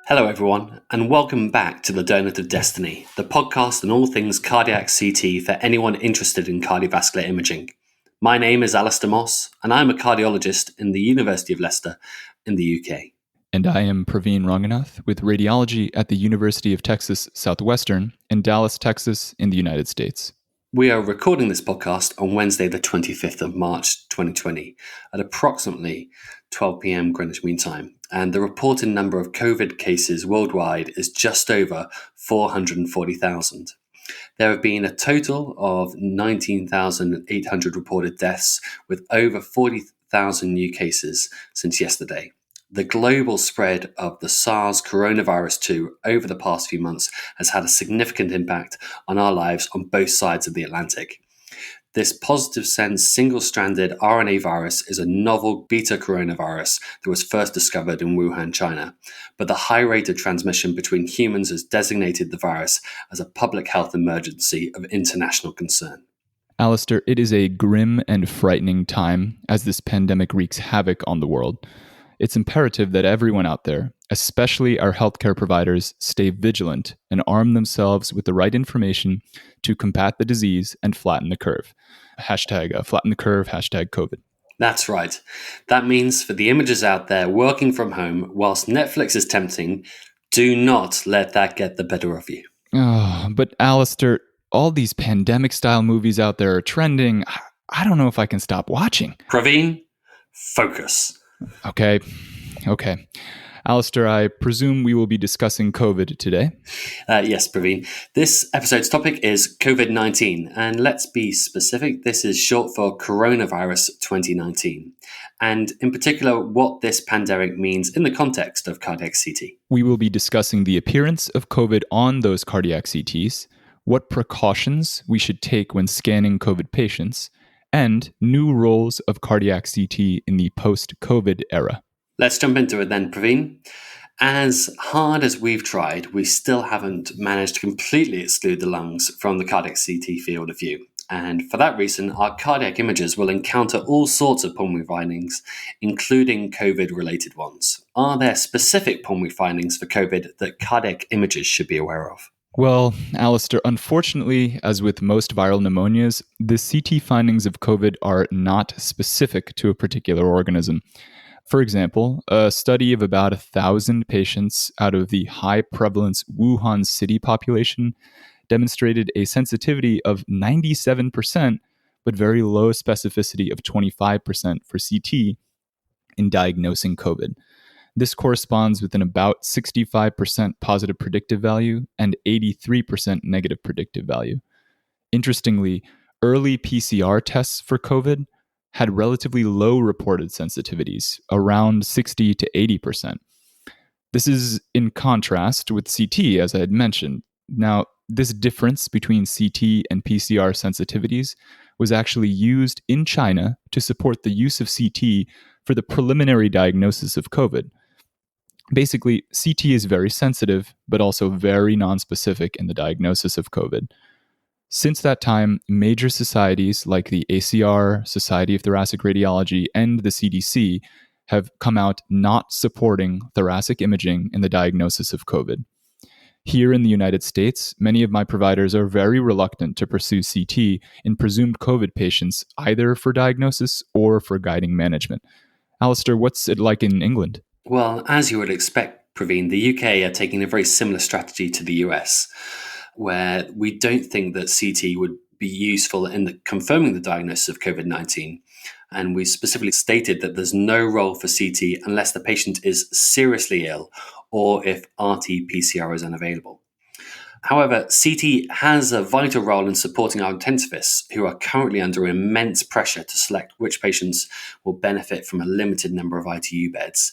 Hello, everyone, and welcome back to the Donut of Destiny, the podcast on all things cardiac CT for anyone interested in cardiovascular imaging. My name is Alastair and I'm a cardiologist in the University of Leicester in the UK. And I am Praveen Ranganath with radiology at the University of Texas Southwestern in Dallas, Texas, in the United States. We are recording this podcast on Wednesday, the 25th of March, 2020, at approximately 12 p.m. Greenwich Mean Time, and the reported number of COVID cases worldwide is just over 440,000. There have been a total of 19,800 reported deaths, with over 40,000 new cases since yesterday. The global spread of the SARS coronavirus 2 over the past few months has had a significant impact on our lives on both sides of the Atlantic. This positive sense single-stranded RNA virus is a novel beta coronavirus that was first discovered in Wuhan, China, but the high rate of transmission between humans has designated the virus as a public health emergency of international concern. Alastair, it is a grim and frightening time as this pandemic wreaks havoc on the world. It's imperative that everyone out there, especially our healthcare providers, stay vigilant and arm themselves with the right information to combat the disease and flatten the curve. Hashtag flatten the curve, hashtag COVID. That's right. That means for the imagers out there working from home, whilst Netflix is tempting, do not let that get the better of you. Oh, but Alastair, all these pandemic-style movies out there are trending. I don't know if I can stop watching. Praveen, focus. Okay. Alastair, I presume we will be discussing COVID today. Yes, Praveen. This episode's topic is COVID-19, and let's be specific, this is short for Coronavirus 2019, and in particular, what this pandemic means in the context of cardiac CT. We will be discussing the appearance of COVID on those cardiac CTs, what precautions we should take when scanning COVID patients, and new roles of cardiac CT in the post-COVID era. Let's jump into it then, Praveen. As hard as we've tried, we still haven't managed to completely exclude the lungs from the cardiac CT field of view. And for that reason, our cardiac imagers will encounter all sorts of pulmonary findings, including COVID-related ones. Are there specific pulmonary findings for COVID that cardiac imagers should be aware of? Well, Alastair, unfortunately, as with most viral pneumonias, the CT findings of COVID are not specific to a particular organism. For example, a study of about 1,000 patients out of the high-prevalence Wuhan city population demonstrated a sensitivity of 97%, but very low specificity of 25% for CT in diagnosing COVID. This corresponds with an about 65% positive predictive value and 83% negative predictive value. Interestingly, early PCR tests for COVID had relatively low reported sensitivities, around 60 to 80%. This is in contrast with CT, as I had mentioned. Now, this difference between CT and PCR sensitivities was actually used in China to support the use of CT for the preliminary diagnosis of COVID. Basically, CT is very sensitive, but also very nonspecific in the diagnosis of COVID. Since that time, major societies like the ACR, Society of Thoracic Radiology, and the CDC have come out not supporting thoracic imaging in the diagnosis of COVID. Here in the United States, many of my providers are very reluctant to pursue CT in presumed COVID patients, either for diagnosis or for guiding management. Alastair, what's it like in England? Well, as you would expect, Praveen, the UK are taking a very similar strategy to the US, where we don't think that CT would be useful in confirming the diagnosis of COVID-19. And we specifically stated that there's no role for CT unless the patient is seriously ill or if RT-PCR is unavailable. However, CT has a vital role in supporting our intensivists who are currently under immense pressure to select which patients will benefit from a limited number of ITU beds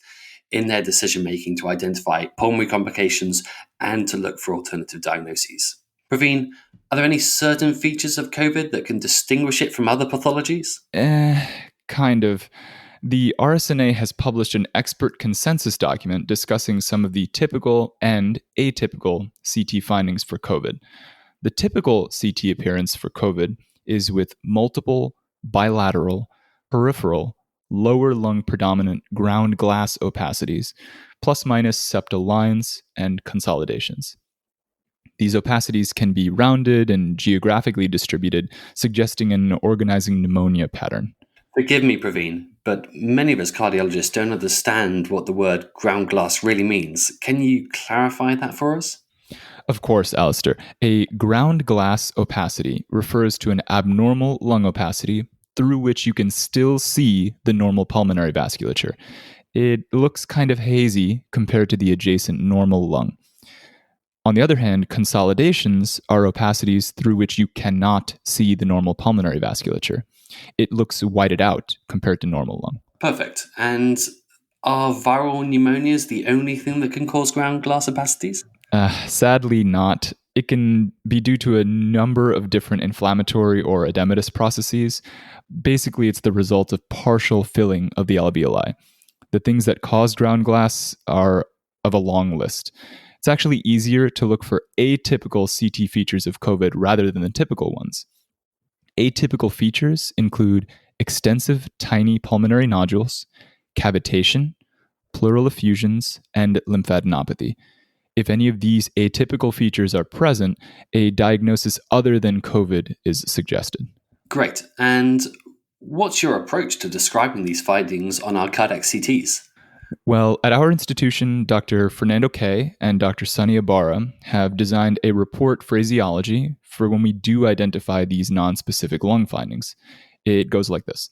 in their decision-making to identify pulmonary complications and to look for alternative diagnoses. Praveen, are there any certain features of COVID that can distinguish it from other pathologies? Kind of. The RSNA has published an expert consensus document discussing some of the typical and atypical CT findings for COVID. The typical CT appearance for COVID is with multiple, bilateral, peripheral, lower lung predominant ground glass opacities, plus minus septal lines, and consolidations. These opacities can be rounded and geographically distributed, suggesting an organizing pneumonia pattern. Forgive me, Praveen, but many of us cardiologists don't understand what the word ground glass really means. Can you clarify that for us? Of course, Alastair, a ground glass opacity refers to an abnormal lung opacity through which you can still see the normal pulmonary vasculature. It looks kind of hazy compared to the adjacent normal lung. On the other hand, consolidations are opacities through which you cannot see the normal pulmonary vasculature. It looks whited out compared to normal lung. Perfect. And are viral pneumonias the only thing that can cause ground glass opacities? Sadly, not. It can be due to a number of different inflammatory or edematous processes. Basically, it's the result of partial filling of the alveoli. The things that cause ground glass are of a long list. It's actually easier to look for atypical CT features of COVID rather than the typical ones. Atypical features include extensive tiny pulmonary nodules, cavitation, pleural effusions, and lymphadenopathy. If any of these atypical features are present, a diagnosis other than COVID is suggested. Great. And what's your approach to describing these findings on our cardiac CTs? Well, at our institution, Dr. Fernando Kay and Dr. Sunny Ibarra have designed a report phraseology for when we do identify these nonspecific lung findings. It goes like this: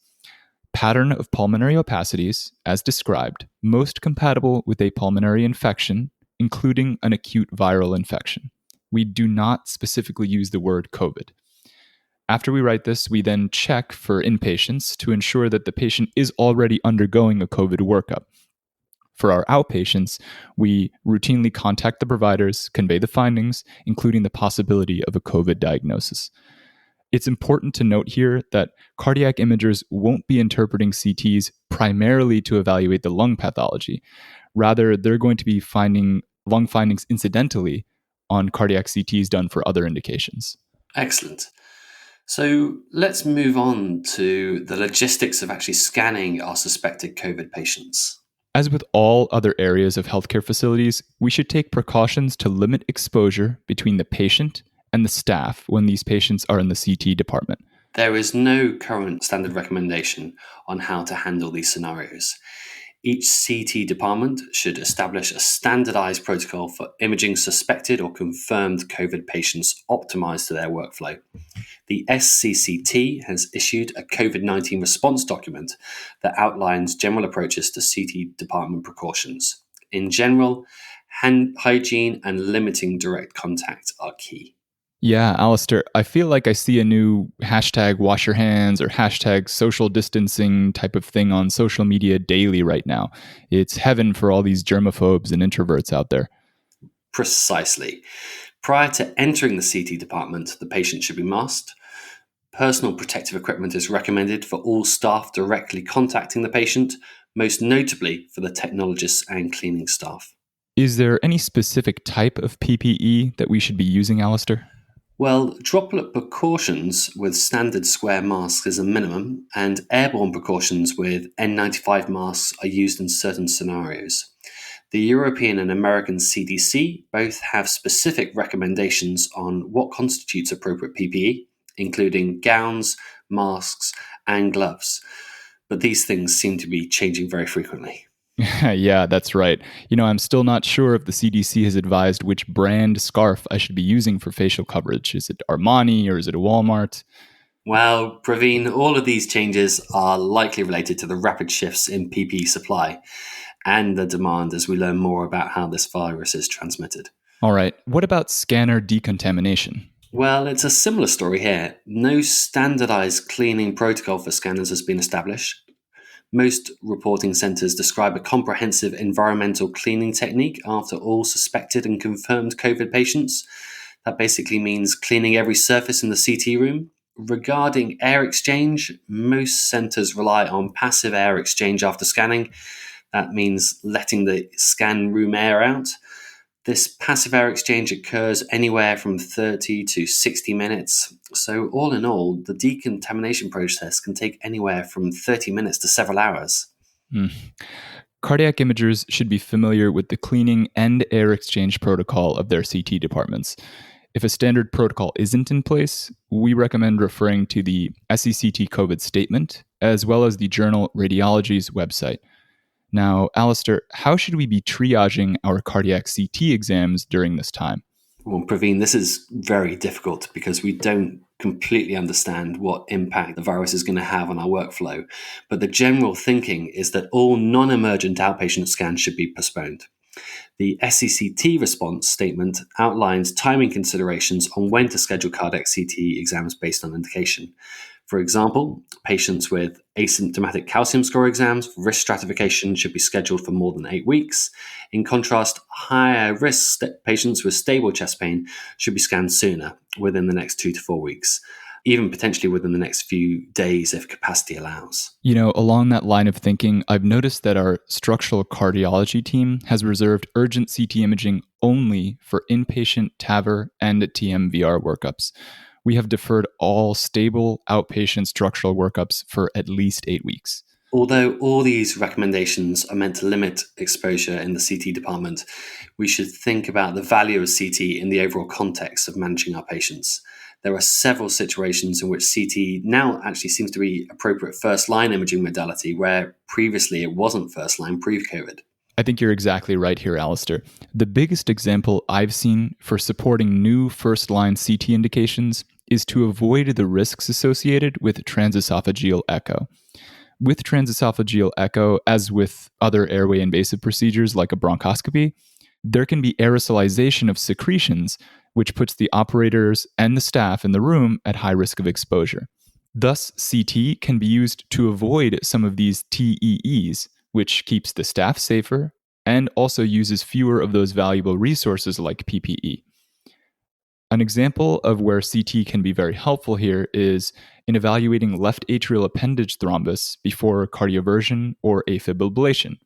pattern of pulmonary opacities, as described, most compatible with a pulmonary infection, including an acute viral infection. We do not specifically use the word COVID. After we write this, we then check for inpatients to ensure that the patient is already undergoing a COVID workup. For our outpatients, we routinely contact the providers, convey the findings, including the possibility of a COVID diagnosis. It's important to note here that cardiac imagers won't be interpreting CTs primarily to evaluate the lung pathology. Rather, they're going to be finding lung findings incidentally on cardiac CTs done for other indications. Excellent. So let's move on to the logistics of actually scanning our suspected COVID patients. As with all other areas of healthcare facilities, we should take precautions to limit exposure between the patient and the staff when these patients are in the CT department. There is no current standard recommendation on how to handle these scenarios. Each CT department should establish a standardized protocol for imaging suspected or confirmed COVID patients optimized to their workflow. The SCCT has issued a COVID-19 response document that outlines general approaches to CT department precautions. In general, hand hygiene and limiting direct contact are key. Yeah, Alastair, I feel like I see a new hashtag wash your hands or hashtag social distancing type of thing on social media daily right now. It's heaven for all these germaphobes and introverts out there. Precisely. Prior to entering the CT department, the patient should be masked. Personal protective equipment is recommended for all staff directly contacting the patient, most notably for the technologists and cleaning staff. Is there any specific type of PPE that we should be using, Alastair? Well, droplet precautions with standard square masks is a minimum, and airborne precautions with N95 masks are used in certain scenarios. The European and American CDC both have specific recommendations on what constitutes appropriate PPE, including gowns, masks, and gloves. But these things seem to be changing very frequently. Yeah, that's right. I'm still not sure if the CDC has advised which brand scarf I should be using for facial coverage. Is it Armani or is it a Walmart? Well, Praveen, all of these changes are likely related to the rapid shifts in PPE supply and the demand as we learn more about how this virus is transmitted. All right. What about scanner decontamination? Well, it's a similar story here. No standardized cleaning protocol for scanners has been established. Most reporting centers describe a comprehensive environmental cleaning technique after all suspected and confirmed COVID patients. That basically means cleaning every surface in the CT room. Regarding air exchange, most centers rely on passive air exchange after scanning. That means letting the scan room air out. This passive air exchange occurs anywhere from 30 to 60 minutes. So, all in all, the decontamination process can take anywhere from 30 minutes to several hours. Mm. Cardiac imagers should be familiar with the cleaning and air exchange protocol of their CT departments. If a standard protocol isn't in place, we recommend referring to the SECT COVID statement, as well as the journal Radiology's website. Now, Alastair, how should we be triaging our cardiac CT exams during this time? Well, Praveen, this is very difficult because we don't completely understand what impact the virus is going to have on our workflow. But the general thinking is that all non-emergent outpatient scans should be postponed. The SECT response statement outlines timing considerations on when to schedule cardiac CT exams based on indication. For example, patients with asymptomatic calcium score exams for risk stratification should be scheduled for more than 8 weeks. In contrast, higher risk patients with stable chest pain should be scanned sooner, within the next 2 to 4 weeks, even potentially within the next few days if capacity allows. You know, along that line of thinking, I've noticed that our structural cardiology team has reserved urgent CT imaging only for inpatient TAVR and TMVR workups. We have deferred all stable outpatient structural workups for at least 8 weeks. Although all these recommendations are meant to limit exposure in the CT department, we should think about the value of CT in the overall context of managing our patients. There are several situations in which CT now actually seems to be appropriate first-line imaging modality, where previously it wasn't first-line pre-COVID. I think you're exactly right here, Alastair. The biggest example I've seen for supporting new first-line CT indications is to avoid the risks associated with transesophageal echo. With transesophageal echo, as with other airway invasive procedures like a bronchoscopy, there can be aerosolization of secretions, which puts the operators and the staff in the room at high risk of exposure. Thus, CT can be used to avoid some of these TEEs, which keeps the staff safer and also uses fewer of those valuable resources like PPE. An example of where CT can be very helpful here is in evaluating left atrial appendage thrombus before cardioversion or AFib ablation.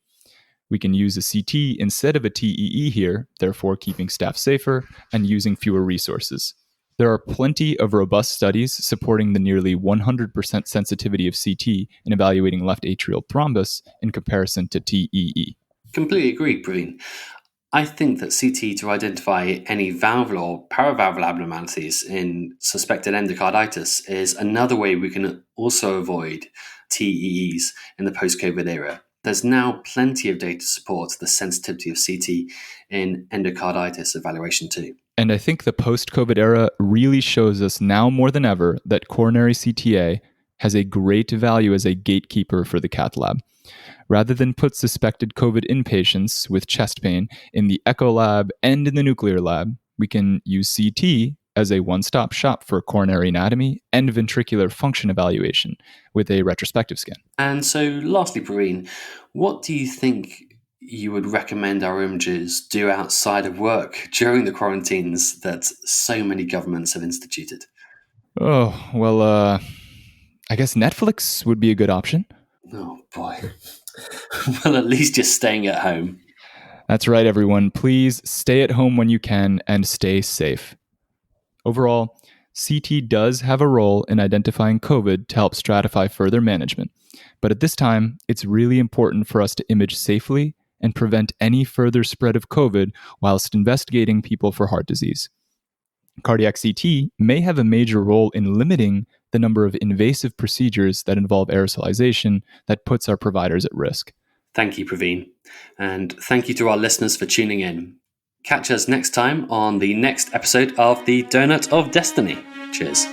We can use a CT instead of a TEE here, therefore keeping staff safer and using fewer resources. There are plenty of robust studies supporting the nearly 100% sensitivity of CT in evaluating left atrial thrombus in comparison to TEE. Completely agree, Praveen. I think that CT to identify any valvular or paravalvular abnormalities in suspected endocarditis is another way we can also avoid TEEs in the post-COVID era. There's now plenty of data to support the sensitivity of CT in endocarditis evaluation too. And I think the post-COVID era really shows us now more than ever that coronary CTA has a great value as a gatekeeper for the cath lab. Rather than put suspected COVID inpatients with chest pain in the echo lab and in the nuclear lab, we can use CT as a one-stop shop for coronary anatomy and ventricular function evaluation with a retrospective scan. And so lastly, Praveen, what do you think you would recommend our imagers do outside of work during the quarantines that so many governments have instituted? Oh, well, I guess Netflix would be a good option. Oh boy. Well, at least you're staying at home. That's right, everyone. Please stay at home when you can and stay safe. Overall, CT does have a role in identifying COVID to help stratify further management. But at this time, it's really important for us to image safely and prevent any further spread of COVID whilst investigating people for heart disease. Cardiac CT may have a major role in limiting the number of invasive procedures that involve aerosolization that puts our providers at risk. Thank you, Praveen. And thank you to our listeners for tuning in. Catch us next time on the next episode of The Donut of Destiny. Cheers.